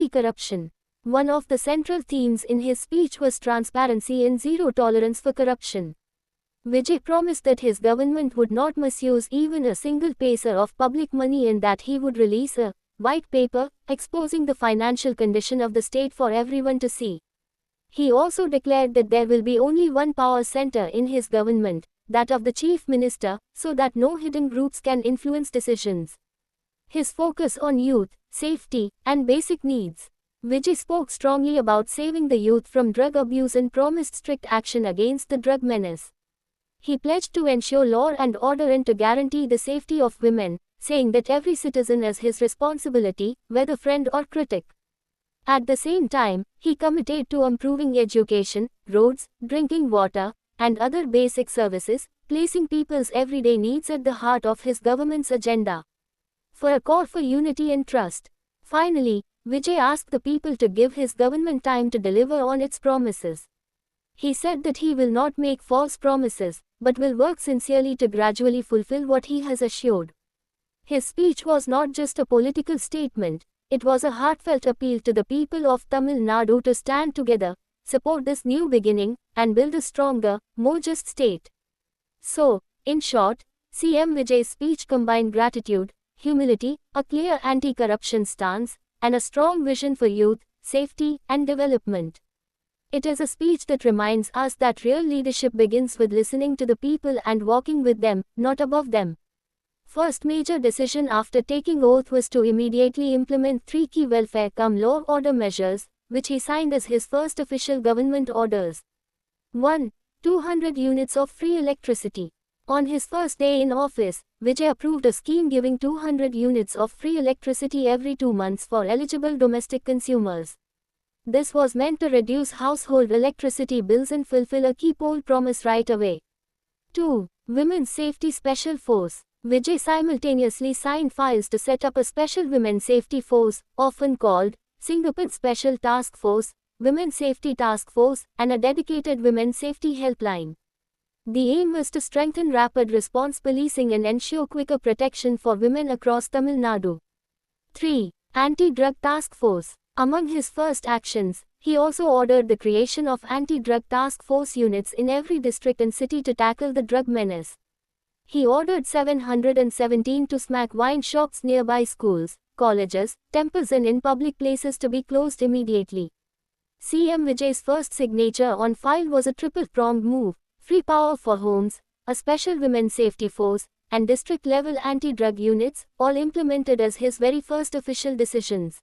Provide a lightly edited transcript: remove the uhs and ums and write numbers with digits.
anti-corruption. One of the central themes in his speech was transparency and zero tolerance for corruption. Vijay promised that his government would not misuse even a single paisa of public money and that he would release a white paper exposing the financial condition of the state for everyone to see. He also declared that there will be only one power center in his government, that of the chief minister, so that no hidden groups can influence decisions. His focus on youth, safety, and basic needs. Vijay spoke strongly about saving the youth from drug abuse and promised strict action against the drug menace. He pledged to ensure law and order and to guarantee the safety of women, saying that every citizen is his responsibility, whether friend or critic. At the same time, he committed to improving education, roads, drinking water, and other basic services, placing people's everyday needs at the heart of his government's agenda. For a call for unity and trust. Finally, Vijay asked the people to give his government time to deliver on its promises. He said that he will not make false promises, but will work sincerely to gradually fulfill what he has assured. His speech was not just a political statement, it was a heartfelt appeal to the people of Tamil Nadu to stand together, support this new beginning, and build a stronger, more just state. So, in short, CM Vijay's speech combined gratitude, humility, a clear anti-corruption stance, and a strong vision for youth, safety, and development. It is a speech that reminds us that real leadership begins with listening to the people and walking with them, not above them. First major decision after taking oath was to immediately implement 3 key welfare-cum-law order measures, which he signed as his first official government orders. 1. 200 units of free electricity. On his first day in office, Vijay approved a scheme giving 200 units of free electricity every 2 months for eligible domestic consumers. This was meant to reduce household electricity bills and fulfill a key poll promise right away. 2. Women's Safety Special Force. Vijay simultaneously signed files to set up a special Women's Safety Force, often called Singapore Special Task Force, Women's Safety Task Force, and a dedicated Women's Safety Helpline. The aim was to strengthen rapid response policing and ensure quicker protection for women across Tamil Nadu. 3. Anti-Drug Task Force. Among his first actions, he also ordered the creation of anti-drug task force units in every district and city to tackle the drug menace. He ordered 717 to smack wine shops nearby schools, colleges, temples and in public places to be closed immediately. CM Vijay's first signature on file was a triple-pronged move: free power for homes, a special women's safety force, and district-level anti-drug units, all implemented as his very first official decisions.